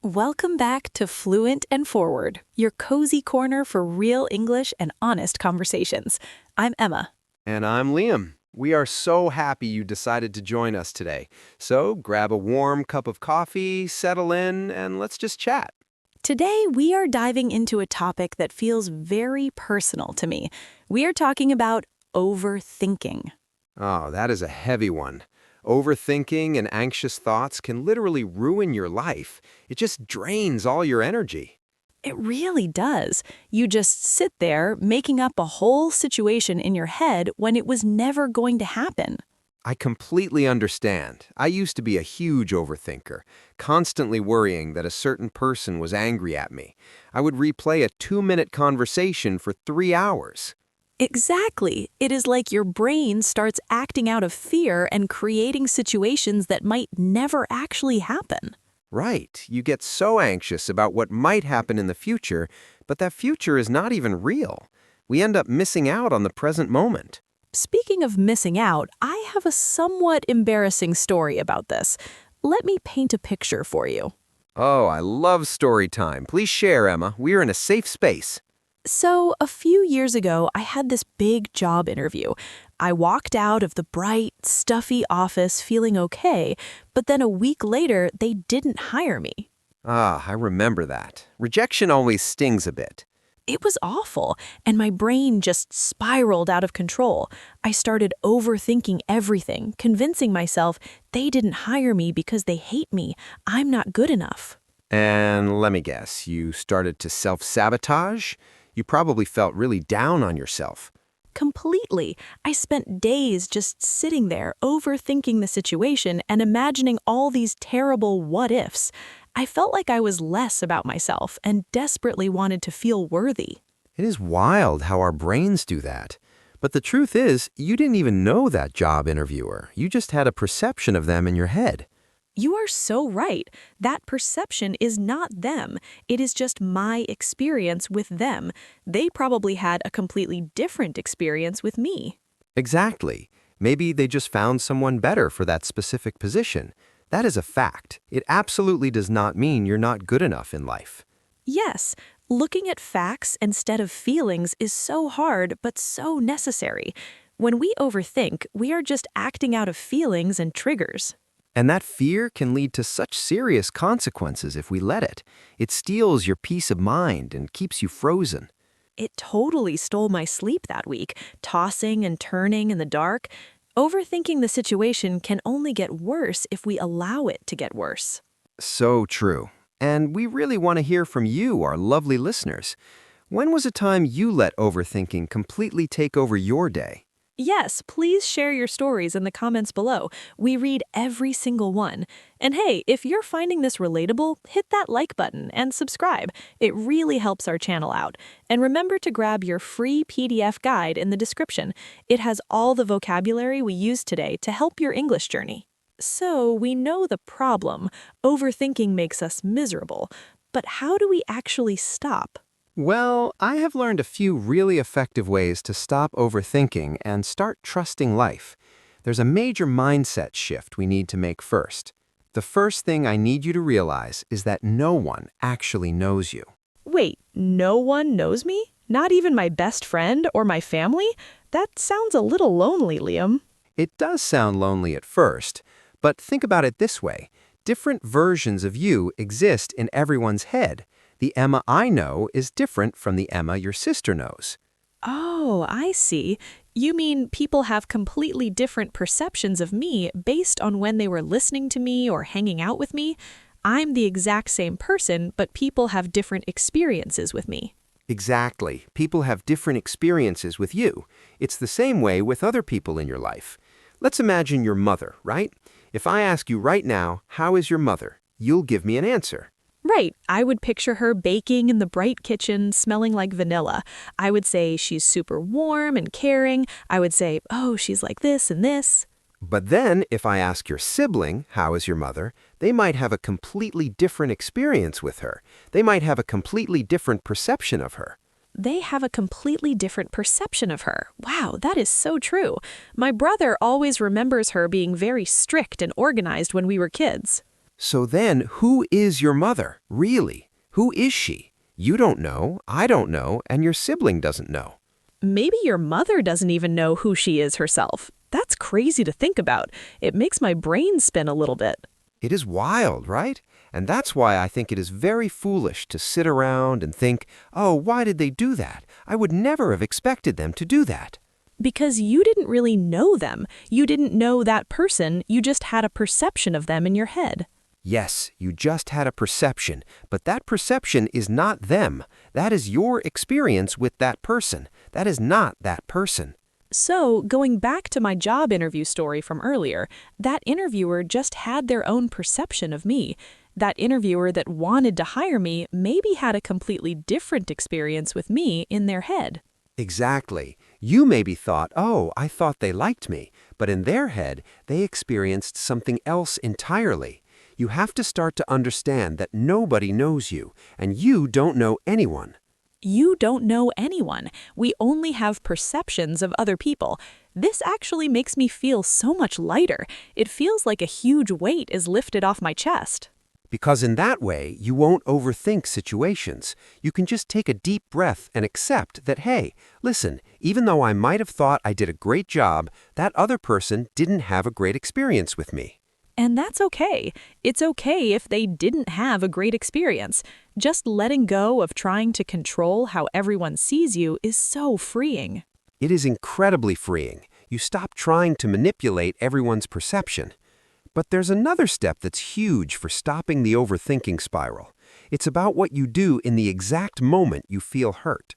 Welcome back to Fluent and Forward, your cozy corner for real English and honest conversations. I'm Emma. And I'm Liam. We are so happy you decided to join us today. So grab a warm cup of coffee, settle in, and let's just chat. Today, we are diving into a topic that feels very personal to me. We are talking about overthinking. Oh, that is a heavy one. Overthinking and anxious thoughts can literally ruin your life. It just drains all your energy. It really does. You just sit there making up a whole situation in your head when it was never going to happen. I completely understand. I used to be a huge overthinker, constantly worrying that a certain person was angry at me. I would replay a 2-minute conversation for 3 hours. Exactly. It is like your brain starts acting out of fear and creating situations that might never actually happen. Right, you get so anxious about what might happen in the future, but that future is not even real. We end up missing out on the present moment. Speaking of missing out, I have a somewhat embarrassing story about this. Let me paint a picture for you. Oh, I love story time. Please share, Emma. We are in a safe space. So, a few years ago, I had this big job interview. I walked out of the bright, stuffy office feeling okay, but then a week later, they didn't hire me. Ah, I remember that. Rejection always stings a bit. It was awful, and my brain just spiraled out of control. I started overthinking everything, convincing myself they didn't hire me because they hate me. I'm not good enough. And let me guess, you started to self-sabotage? You probably felt really down on yourself. Completely. I spent days just sitting there overthinking the situation and imagining all these terrible what-ifs. I felt like I was less about myself and desperately wanted to feel worthy. It is wild how our brains do that. But the truth is, you didn't even know that job interviewer. You just had a perception of them in your head. You are so right. That perception is not them. It is just my experience with them. They probably had a completely different experience with me. Exactly. Maybe they just found someone better for that specific position. That is a fact. It absolutely does not mean you're not good enough in life. Yes, looking at facts instead of feelings is so hard but so necessary. When we overthink, we are just acting out of feelings and triggers. And that fear can lead to such serious consequences if we let it. It steals your peace of mind and keeps you frozen. It totally stole my sleep that week, tossing and turning in the dark. Overthinking the situation can only get worse if we allow it to get worse. So true. And we really want to hear from you, our lovely listeners. When was a time you let overthinking completely take over your day? Yes, please share your stories in the comments below. We read every single one. And hey, if you're finding this relatable, hit that like button and subscribe. It really helps our channel out. And remember to grab your free PDF guide in the description. It has all the vocabulary we used today to help your English journey. So, we know the problem. Overthinking makes us miserable. But how do we actually stop? Well, I have learned a few really effective ways to stop overthinking and start trusting life. There's a major mindset shift we need to make first. The first thing I need you to realize is that no one actually knows you. Wait, no one knows me? Not even my best friend or my family? That sounds a little lonely, Liam. It does sound lonely at first, but think about it this way. Different versions of you exist in everyone's head. The Emma I know is different from the Emma your sister knows. Oh, I see. You mean people have completely different perceptions of me based on when they were listening to me or hanging out with me? I'm the exact same person, but people have different experiences with me. Exactly. People have different experiences with you. It's the same way with other people in your life. Let's imagine your mother, right? If I ask you right now, how is your mother? You'll give me an answer. Right. I would picture her baking in the bright kitchen, smelling like vanilla. I would say she's super warm and caring. I would say, oh, she's like this and this. But then, if I ask your sibling, how is your mother, they might have a completely different experience with her. They might have a completely different perception of her. They have a completely different perception of her. Wow, that is so true. My brother always remembers her being very strict and organized when we were kids. So then, who is your mother, really? Who is she? You don't know, I don't know, and your sibling doesn't know. Maybe your mother doesn't even know who she is herself. That's crazy to think about. It makes my brain spin a little bit. It is wild, right? And that's why I think it is very foolish to sit around and think, oh, why did they do that? I would never have expected them to do that. Because you didn't really know them. You didn't know that person, you just had a perception of them in your head. Yes, you just had a perception, but that perception is not them. That is your experience with that person. That is not that person. So, going back to my job interview story from earlier, that interviewer just had their own perception of me. That interviewer that wanted to hire me maybe had a completely different experience with me in their head. Exactly. You maybe thought, oh, I thought they liked me, but in their head, they experienced something else entirely. You have to start to understand that nobody knows you, and you don't know anyone. You don't know anyone. We only have perceptions of other people. This actually makes me feel so much lighter. It feels like a huge weight is lifted off my chest. Because in that way, you won't overthink situations. You can just take a deep breath and accept that, hey, listen, even though I might have thought I did a great job, that other person didn't have a great experience with me. And that's okay. It's okay if they didn't have a great experience. Just letting go of trying to control how everyone sees you is so freeing. It is incredibly freeing. You stop trying to manipulate everyone's perception. But there's another step that's huge for stopping the overthinking spiral. It's about what you do in the exact moment you feel hurt.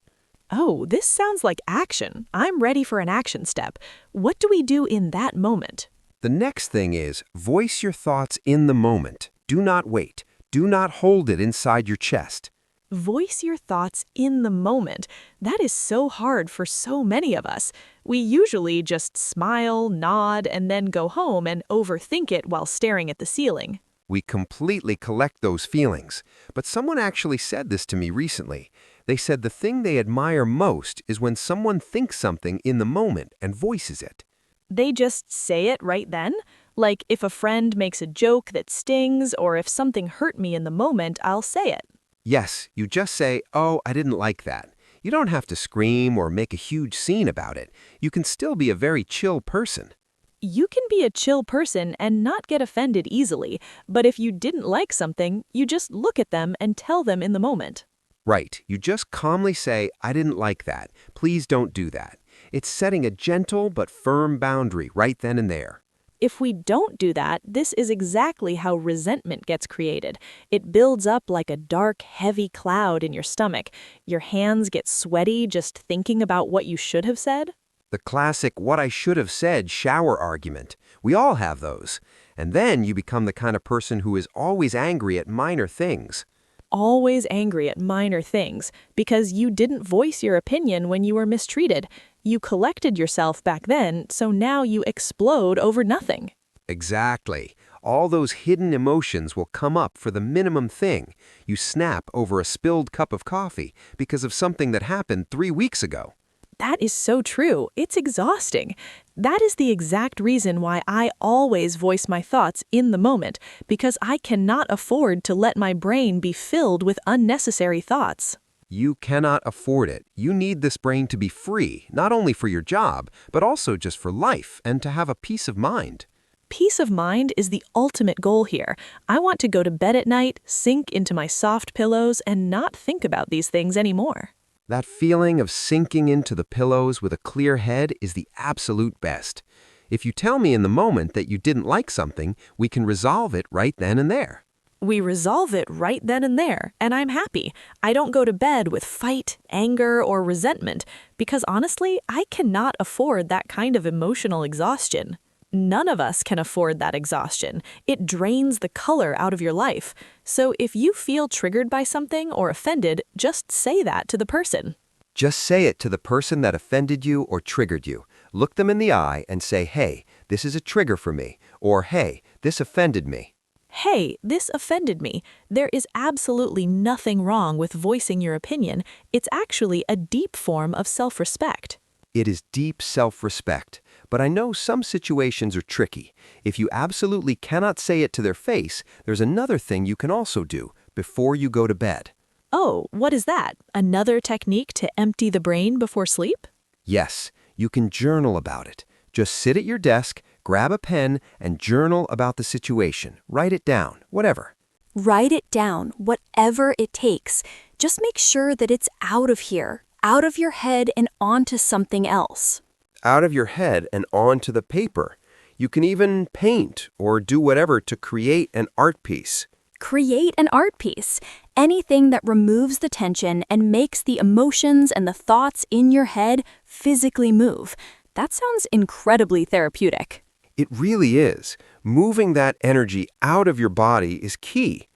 Oh, this sounds like action. I'm ready for an action step. What do we do in that moment? The next thing is voice your thoughts in the moment. Do not wait. Do not hold it inside your chest. Voice your thoughts in the moment. That is so hard for so many of us. We usually just smile, nod, and then go home and overthink it while staring at the ceiling. We completely collect those feelings. But someone actually said this to me recently. They said the thing they admire most is when someone thinks something in the moment and voices it. They just say it right then? Like if a friend makes a joke that stings or if something hurt me in the moment, I'll say it. Yes, you just say, oh, I didn't like that. You don't have to scream or make a huge scene about it. You can still be a very chill person. You can be a chill person and not get offended easily, but if you didn't like something, you just look at them and tell them in the moment. Right, you just calmly say, I didn't like that. Please don't do that. It's setting a gentle but firm boundary right then and there. If we don't do that, this is exactly how resentment gets created. It builds up like a dark, heavy cloud in your stomach. Your hands get sweaty just thinking about what you should have said. The classic what I should have said shower argument. We all have those. And then you become the kind of person who is always angry at minor things. Always angry at minor things because you didn't voice your opinion when you were mistreated. You collected yourself back then, so now you explode over nothing. Exactly. All those hidden emotions will come up for the minimum thing. You snap over a spilled cup of coffee because of something that happened 3 weeks ago. That is so true. It's exhausting. That is the exact reason why I always voice my thoughts in the moment, because I cannot afford to let my brain be filled with unnecessary thoughts. You cannot afford it. You need this brain to be free, not only for your job, but also just for life and to have a peace of mind. Peace of mind is the ultimate goal here. I want to go to bed at night, sink into my soft pillows, and not think about these things anymore. That feeling of sinking into the pillows with a clear head is the absolute best. If you tell me in the moment that you didn't like something, we can resolve it right then and there. We resolve it right then and there, and I'm happy. I don't go to bed with fight, anger, or resentment, because honestly, I cannot afford that kind of emotional exhaustion. None of us can afford that exhaustion. It drains the color out of your life. So if you feel triggered by something or offended, just say that to the person. Just say it to the person that offended you or triggered you. Look them in the eye and say, hey, this is a trigger for me, or hey, this offended me. Hey, this offended me. There is absolutely nothing wrong with voicing your opinion. It's actually a deep form of self-respect. It is deep self-respect. but I know some situations are tricky. If you absolutely cannot say it to their face, there's another thing you can also do before you go to bed. Oh, what is that? Another technique to empty the brain before sleep? Yes, you can journal about it. Just sit at your desk, grab a pen, and journal about the situation. Write it down, whatever. Write it down, whatever it takes. Just make sure that it's out of here, out of your head and onto something else. Out of your head and onto the paper. You can even paint or do whatever to create an art piece. Create an art piece. Anything that removes the tension and makes the emotions and the thoughts in your head physically move. That sounds incredibly therapeutic. It really is. Moving that energy out of your body is key.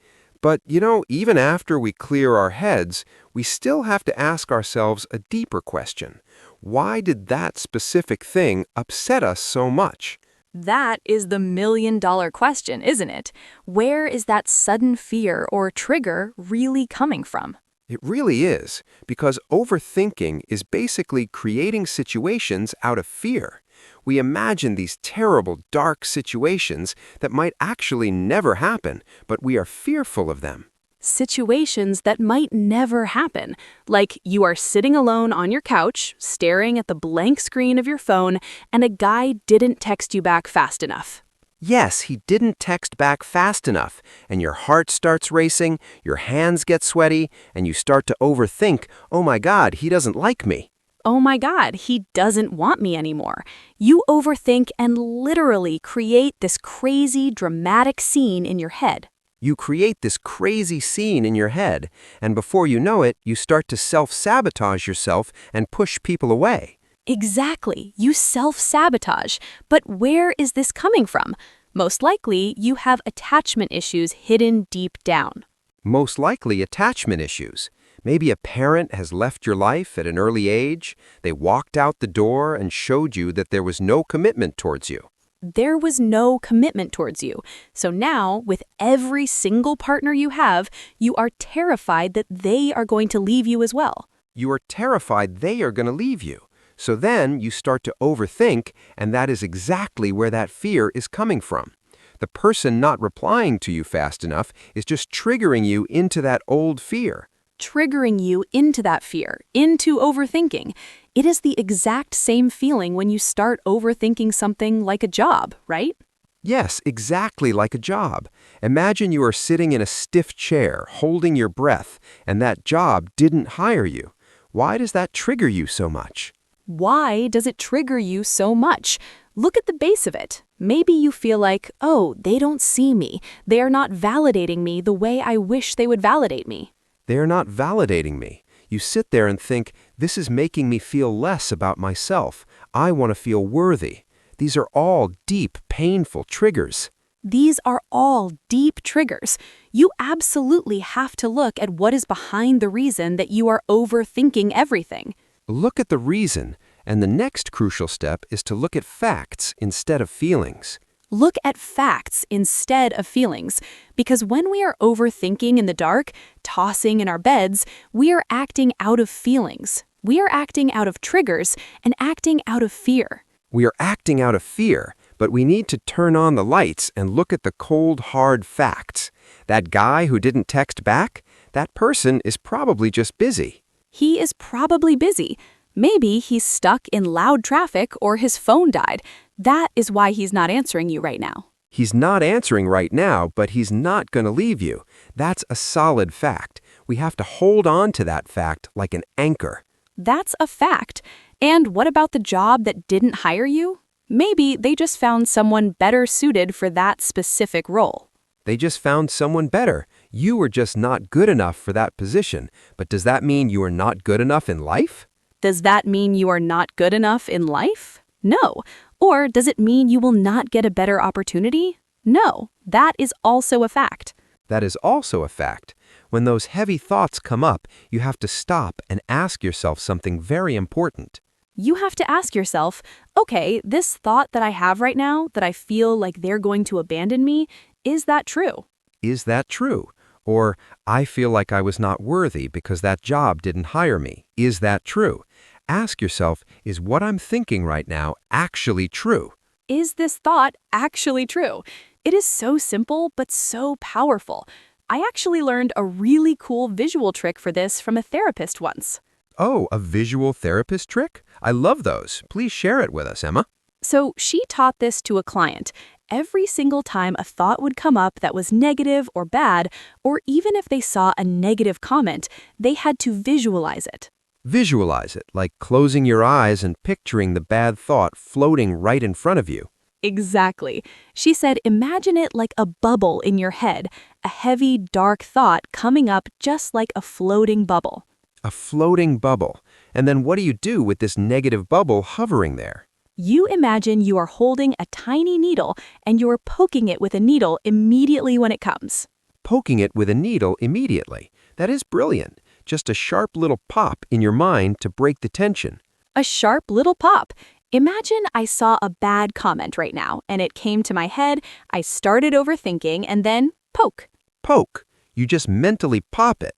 But, even after we clear our heads, we still have to ask ourselves a deeper question. Why did that specific thing upset us so much? That is the million-dollar question, isn't it? Where is that sudden fear or trigger really coming from? It really is, because overthinking is basically creating situations out of fear. We imagine these terrible, dark situations that might actually never happen, but we are fearful of them. Situations that might never happen, like you are sitting alone on your couch, staring at the blank screen of your phone, and a guy didn't text you back fast enough. Yes, he didn't text back fast enough, and your heart starts racing, your hands get sweaty, and you start to overthink, oh my God, he doesn't like me. Oh my God, he doesn't want me anymore. You overthink and literally create this crazy, dramatic scene in your head. You create this crazy scene in your head, and before you know it, you start to self-sabotage yourself and push people away. Exactly, you self-sabotage. But where is this coming from? Most likely, you have attachment issues hidden deep down. Most likely attachment issues. Maybe a parent has left your life at an early age. They walked out the door and showed you that there was no commitment towards you. There was no commitment towards you. So now, with every single partner you have, you are terrified that they are going to leave you as well. You are terrified they are going to leave you. So then you start to overthink, and that is exactly where that fear is coming from. The person not replying to you fast enough is just triggering you into that old fear. Triggering you into that fear, into overthinking. It is the exact same feeling when you start overthinking something like a job, right? Yes, exactly like a job. Imagine you are sitting in a stiff chair, holding your breath, and that job didn't hire you. Why does that trigger you so much? Why does it trigger you so much? Look at the base of it. Maybe you feel like, oh, they don't see me. They are not validating me the way I wish they would validate me. They are not validating me. You sit there and think, this is making me feel less about myself. I want to feel worthy. These are all deep, painful triggers. These are all deep triggers. You absolutely have to look at what is behind the reason that you are overthinking everything. Look at the reason, and the next crucial step is to look at facts instead of feelings. Look at facts instead of feelings, because when we are overthinking in the dark, tossing in our beds, we are acting out of feelings. We are acting out of triggers and acting out of fear. We are acting out of fear, but we need to turn on the lights and look at the cold, hard facts. That guy who didn't text back, that person is probably just busy. He is probably busy. Maybe he's stuck in loud traffic or his phone died. That is why he's not answering you right now. He's not answering right now, but he's not going to leave you. That's a solid fact. We have to hold on to that fact like an anchor. That's a fact. And what about the job that didn't hire you? Maybe they just found someone better suited for that specific role. They just found someone better. You were just not good enough for that position. But does that mean you are not good enough in life? Does that mean you are not good enough in life? No. Or does it mean you will not get a better opportunity? No. That is also a fact. That is also a fact. When those heavy thoughts come up, you have to stop and ask yourself something very important. You have to ask yourself, okay, this thought that I have right now, that I feel like they're going to abandon me, is that true? Is that true? Or, I feel like I was not worthy because that job didn't hire me. Is that true? Ask yourself, is what I'm thinking right now actually true? Is this thought actually true? It is so simple, but so powerful. I actually learned a really cool visual trick for this from a therapist once. Oh, a visual therapist trick? I love those. Please share it with us, Emma. So she taught this to a client. Every single time a thought would come up that was negative or bad, or even if they saw a negative comment, they had to visualize it. Visualize it, like closing your eyes and picturing the bad thought floating right in front of you. Exactly. She said, imagine it like a bubble in your head, a heavy, dark thought coming up just like a floating bubble. A floating bubble. And then what do you do with this negative bubble hovering there? You imagine you are holding a tiny needle and you are poking it with a needle immediately when it comes. Poking it with a needle immediately. That is brilliant. Just a sharp little pop in your mind to break the tension. A sharp little pop. Imagine I saw a bad comment right now and it came to my head, I started overthinking, and then poke. Poke. You just mentally pop it.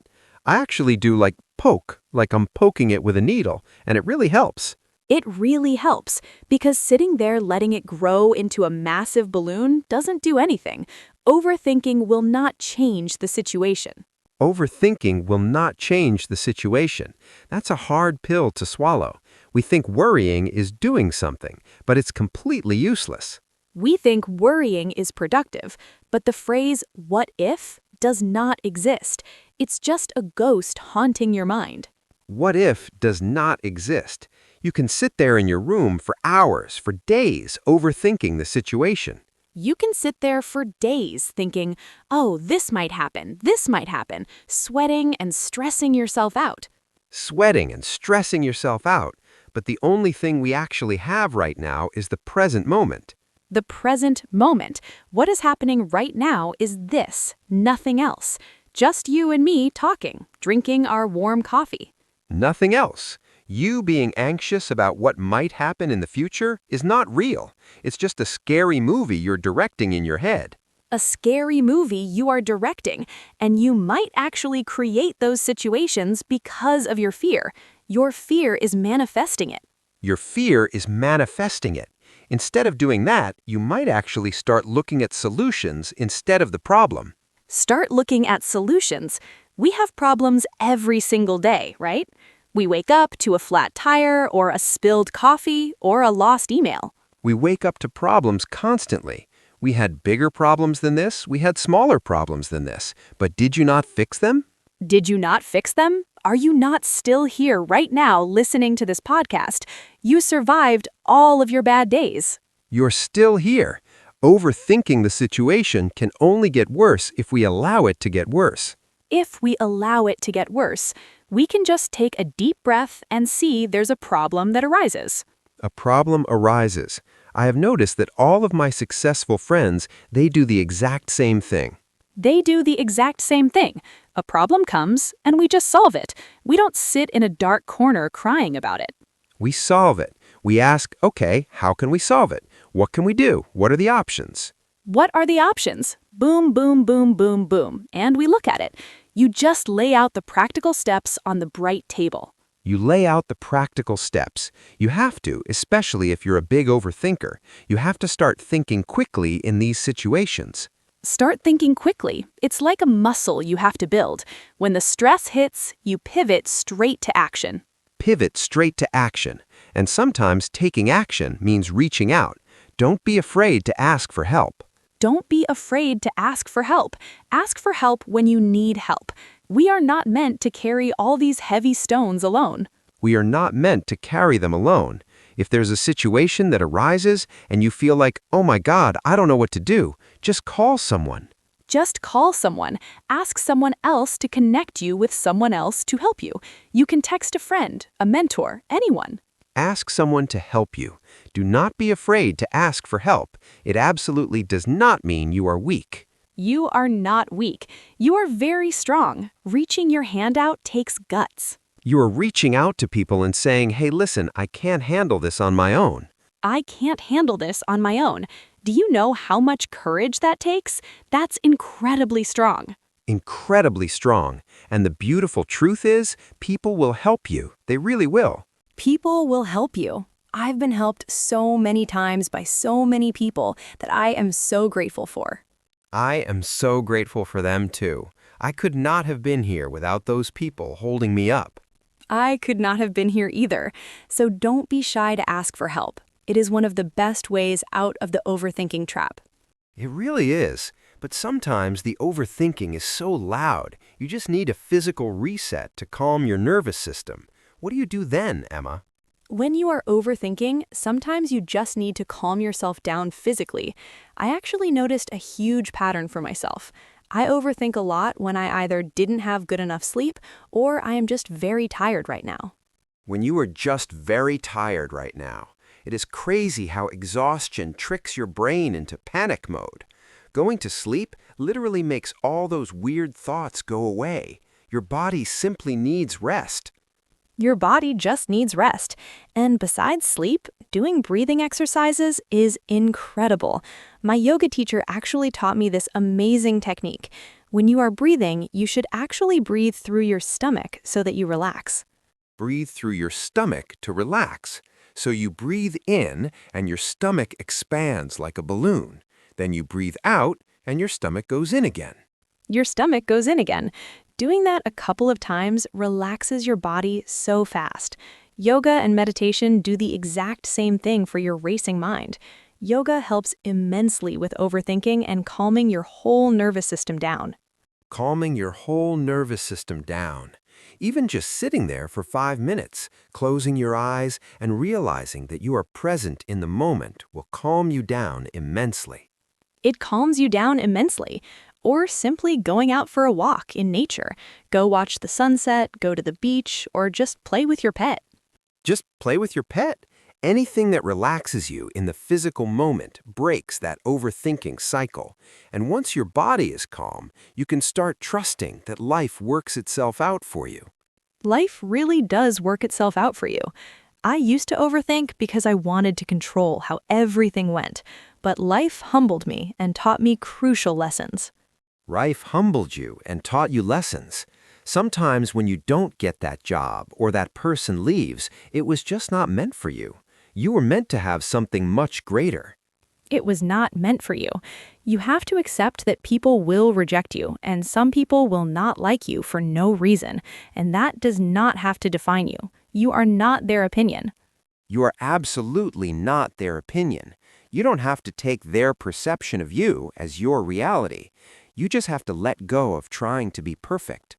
I actually do like poke, like I'm poking it with a needle, and it really helps. It really helps because sitting there letting it grow into a massive balloon doesn't do anything. Overthinking will not change the situation. Overthinking will not change the situation. That's a hard pill to swallow. We think worrying is doing something, but it's completely useless. We think worrying is productive, but the phrase "what if" does not exist. It's just a ghost haunting your mind. What if does not exist. You can sit there in your room for hours, for days, overthinking the situation. You can sit there for days thinking, oh, this might happen, sweating and stressing yourself out. Sweating and stressing yourself out. But the only thing we actually have right now is the present moment. The present moment. What is happening right now is this, nothing else. Just you and me talking, drinking our warm coffee. Nothing else. You being anxious about what might happen in the future is not real. It's just a scary movie you're directing in your head. A scary movie you are directing, and you might actually create those situations because of your fear. Your fear is manifesting it. Your fear is manifesting it. Instead of doing that, you might actually start looking at solutions instead of the problem. Start looking at solutions. We have problems every single day, right? We wake up to a flat tire or a spilled coffee or a lost email. We wake up to problems constantly. We had bigger problems than this, we had smaller problems than this. But did you not fix them? Did you not fix them? Are you not still here right now listening to this podcast? You survived all of your bad days. You're still here. Overthinking the situation can only get worse if we allow it to get worse. If we allow it to get worse, we can just take a deep breath and see there's a problem that arises. A problem arises. I have noticed that all of my successful friends, they do the exact same thing. They do the exact same thing. A problem comes, and we just solve it. We don't sit in a dark corner crying about it. We solve it. We ask, okay, how can we solve it? What can we do? What are the options? What are the options? Boom, boom, boom, boom, boom. And we look at it. You just lay out the practical steps on the bright table. You lay out the practical steps. You have to, especially if you're a big overthinker. You have to start thinking quickly in these situations. Start thinking quickly. It's like a muscle you have to build. When the stress hits, you pivot straight to action. Pivot straight to action. And sometimes taking action means reaching out. Don't be afraid to ask for help. Don't be afraid to ask for help. Ask for help when you need help. We are not meant to carry all these heavy stones alone. We are not meant to carry them alone. If there's a situation that arises and you feel like, oh my God, I don't know what to do, just call someone. Just call someone. Ask someone else to connect you with someone else to help you. You can text a friend, a mentor, anyone. Ask someone to help you. Do not be afraid to ask for help. It absolutely does not mean you are weak. You are not weak. You are very strong. Reaching your hand out takes guts. You are reaching out to people and saying, hey, listen, I can't handle this on my own. I can't handle this on my own. Do you know how much courage that takes? That's incredibly strong. Incredibly strong. And the beautiful truth is, people will help you. They really will. People will help you. I've been helped so many times by so many people that I am so grateful for. I am so grateful for them too. I could not have been here without those people holding me up. I could not have been here either, so don't be shy to ask for help. It is one of the best ways out of the overthinking trap. It really is, but sometimes the overthinking is so loud, you just need a physical reset to calm your nervous system. What do you do then, Emma? When you are overthinking, sometimes you just need to calm yourself down physically. I actually noticed a huge pattern for myself. I overthink a lot when I either didn't have good enough sleep or I am just very tired right now. When you are just very tired right now, it is crazy how exhaustion tricks your brain into panic mode. Going to sleep literally makes all those weird thoughts go away. Your body simply needs rest. Your body just needs rest. And besides sleep, doing breathing exercises is incredible. My yoga teacher actually taught me this amazing technique. When you are breathing, you should actually breathe through your stomach so that you relax. Breathe through your stomach to relax. So you breathe in and your stomach expands like a balloon. Then you breathe out and your stomach goes in again. Your stomach goes in again. Doing that a couple of times relaxes your body so fast. Yoga and meditation do the exact same thing for your racing mind. Yoga helps immensely with overthinking and calming your whole nervous system down. Calming your whole nervous system down. Even just sitting there for 5 minutes, closing your eyes and realizing that you are present in the moment will calm you down immensely. It calms you down immensely. Or simply going out for a walk in nature. Go watch the sunset, go to the beach, or just play with your pet. Just play with your pet. Anything that relaxes you in the physical moment breaks that overthinking cycle. And once your body is calm, you can start trusting that life works itself out for you. Life really does work itself out for you. I used to overthink because I wanted to control how everything went, but life humbled me and taught me crucial lessons. Life humbled you and taught you lessons. Sometimes when you don't get that job or that person leaves, it was just not meant for you. You were meant to have something much greater. It was not meant for you. You have to accept that people will reject you, and some people will not like you for no reason, and that does not have to define you. You are not their opinion. You are absolutely not their opinion. You don't have to take their perception of you as your reality. You just have to let go of trying to be perfect.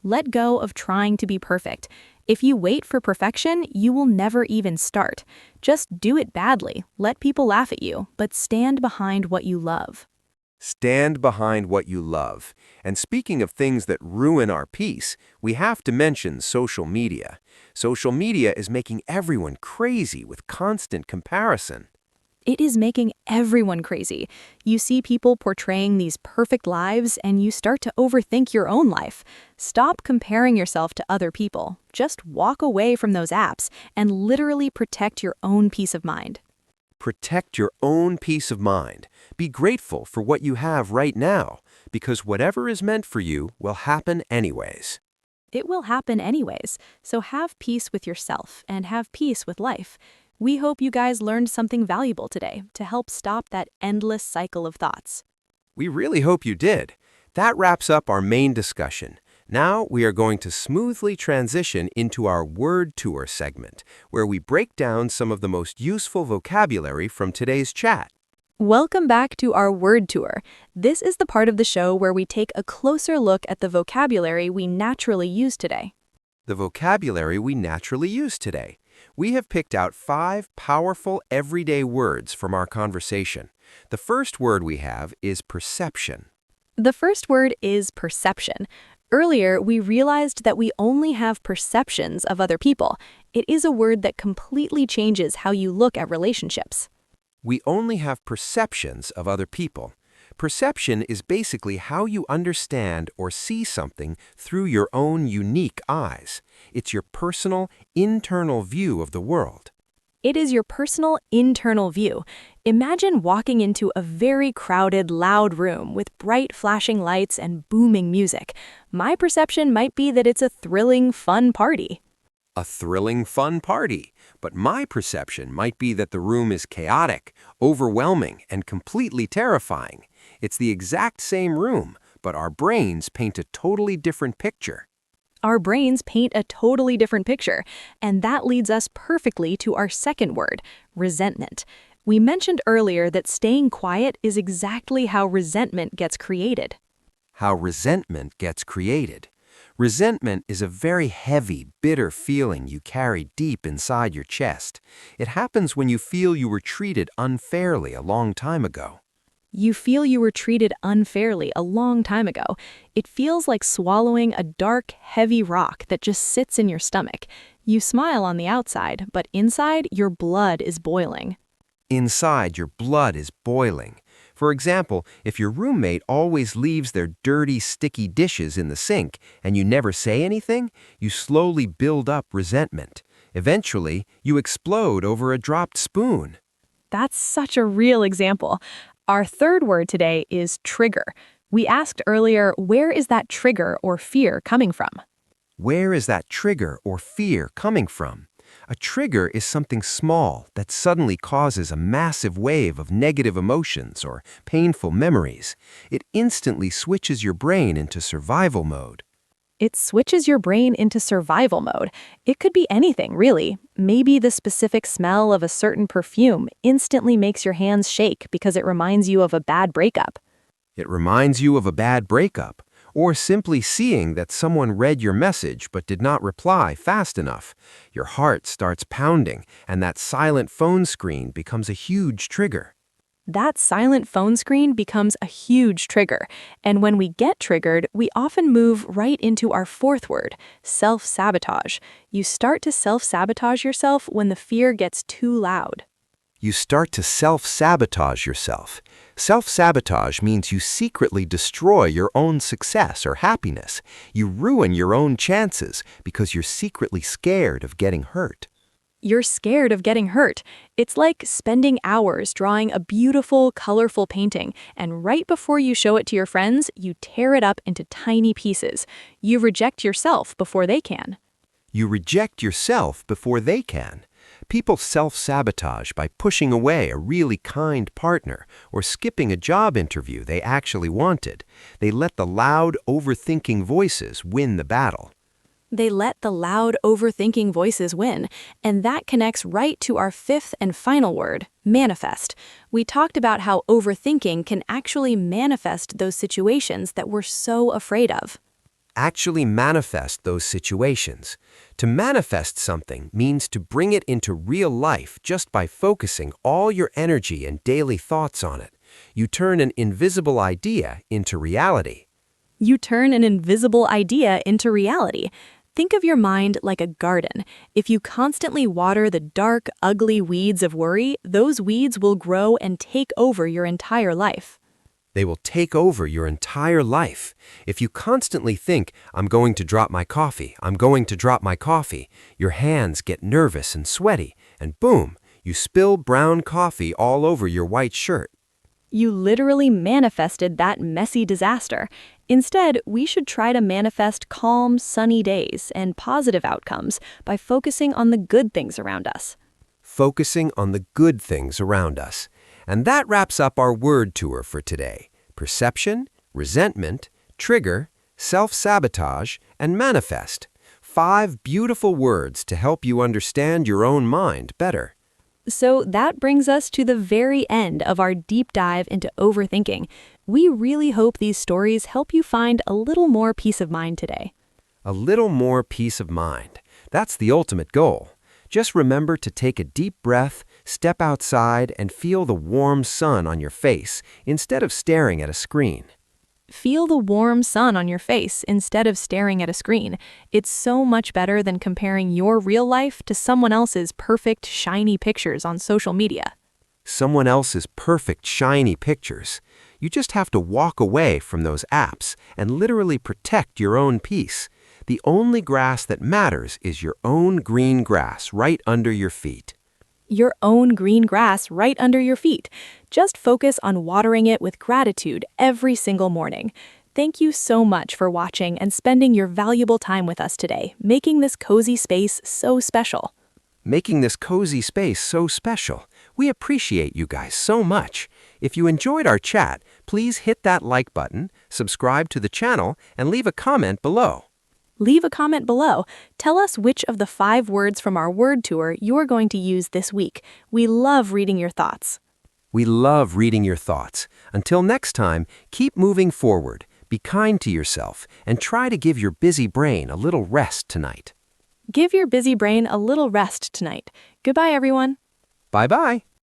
Let go of trying to be perfect. If you wait for perfection, you will never even start. Just do it badly. Let people laugh at you, but stand behind what you love. Stand behind what you love. And speaking of things that ruin our peace, we have to mention social media. Social media is making everyone crazy with constant comparison. It is making everyone crazy. You see people portraying these perfect lives and you start to overthink your own life. Stop comparing yourself to other people. Just walk away from those apps and literally protect your own peace of mind. Protect your own peace of mind. Be grateful for what you have right now, because whatever is meant for you will happen anyways. It will happen anyways, so have peace with yourself and have peace with life. We hope you guys learned something valuable today to help stop that endless cycle of thoughts. We really hope you did. That wraps up our main discussion. Now we are going to smoothly transition into our word tour segment, where we break down some of the most useful vocabulary from today's chat. Welcome back to our word tour. This is the part of the show where we take a closer look at the vocabulary we naturally use today. The vocabulary we naturally use today. We have picked out 5 powerful everyday words from our conversation. The first word we have is perception. The first word is perception. Earlier, we realized that we only have perceptions of other people. It is a word that completely changes how you look at relationships. We only have perceptions of other people. Perception is basically how you understand or see something through your own unique eyes. It's your personal, internal view of the world. It is your personal, internal view. Imagine walking into a very crowded, loud room with bright flashing lights and booming music. My perception might be that it's a thrilling, fun party. a thrilling, fun party, but my perception might be that the room is chaotic, overwhelming, and completely terrifying. It's the exact same room, but our brains paint a totally different picture. Our brains paint a totally different picture, and that leads us perfectly to our second word, resentment. We mentioned earlier that staying quiet is exactly how resentment gets created. How resentment gets created. Resentment is a very heavy, bitter feeling you carry deep inside your chest. It happens when you feel you were treated unfairly a long time ago. You feel you were treated unfairly a long time ago. It feels like swallowing a dark, heavy rock that just sits in your stomach. You smile on the outside, but inside, your blood is boiling. Inside, your blood is boiling. For example, if your roommate always leaves their dirty, sticky dishes in the sink and you never say anything, you slowly build up resentment. Eventually, you explode over a dropped spoon. That's such a real example. Our third word today is trigger. We asked earlier, where is that trigger or fear coming from? Where is that trigger or fear coming from? A trigger is something small that suddenly causes a massive wave of negative emotions or painful memories. It instantly switches your brain into survival mode. It switches your brain into survival mode. It could be anything, really. Maybe the specific smell of a certain perfume instantly makes your hands shake because it reminds you of a bad breakup. It reminds you of a bad breakup, or simply seeing that someone read your message but did not reply fast enough. Your heart starts pounding, and that silent phone screen becomes a huge trigger. That silent phone screen becomes a huge trigger, and when we get triggered, we often move right into our fourth word, self-sabotage. You start to self-sabotage yourself when the fear gets too loud. You start to self-sabotage yourself. Self-sabotage means you secretly destroy your own success or happiness. You ruin your own chances because you're secretly scared of getting hurt. You're scared of getting hurt. It's like spending hours drawing a beautiful, colorful painting, and right before you show it to your friends, you tear it up into tiny pieces. You reject yourself before they can. You reject yourself before they can. People self-sabotage by pushing away a really kind partner or skipping a job interview they actually wanted. They let the loud, overthinking voices win the battle. They let the loud, overthinking voices win, and that connects right to our fifth and final word, manifest. We talked about how overthinking can actually manifest those situations that we're so afraid of. Actually manifest those situations. To manifest something means to bring it into real life just by focusing all your energy and daily thoughts on it. You turn an invisible idea into reality. You turn an invisible idea into reality. Think of your mind like a garden. If you constantly water the dark, ugly weeds of worry, those weeds will grow and take over your entire life. They will take over your entire life. If you constantly think, I'm going to drop my coffee, I'm going to drop my coffee, your hands get nervous and sweaty, and boom, you spill brown coffee all over your white shirt. You literally manifested that messy disaster. Instead, we should try to manifest calm, sunny days and positive outcomes by focusing on the good things around us. Focusing on the good things around us. And that wraps up our word tour for today. Perception, resentment, trigger, self-sabotage, and manifest. 5 beautiful words to help you understand your own mind better. So that brings us to the very end of our deep dive into overthinking. We really hope these stories help you find a little more peace of mind today. A little more peace of mind. That's the ultimate goal. Just remember to take a deep breath, step outside, and feel the warm sun on your face instead of staring at a screen. Feel the warm sun on your face instead of staring at a screen. It's so much better than comparing your real life to someone else's perfect, shiny pictures on social media. Someone else's perfect, shiny pictures. You just have to walk away from those apps and literally protect your own peace. The only grass that matters is your own green grass right under your feet. Your own green grass right under your feet. Just focus on watering it with gratitude every single morning. Thank you so much for watching and spending your valuable time with us today, making this cozy space so special. Making this cozy space so special. We appreciate you guys so much. If you enjoyed our chat, please hit that like button, subscribe to the channel, and leave a comment below. Leave a comment below. Tell us which of the 5 words from our word tour you're going to use this week. We love reading your thoughts. We love reading your thoughts. Until next time, keep moving forward, be kind to yourself, and try to give your busy brain a little rest tonight. Give your busy brain a little rest tonight. Goodbye, everyone. Bye-bye.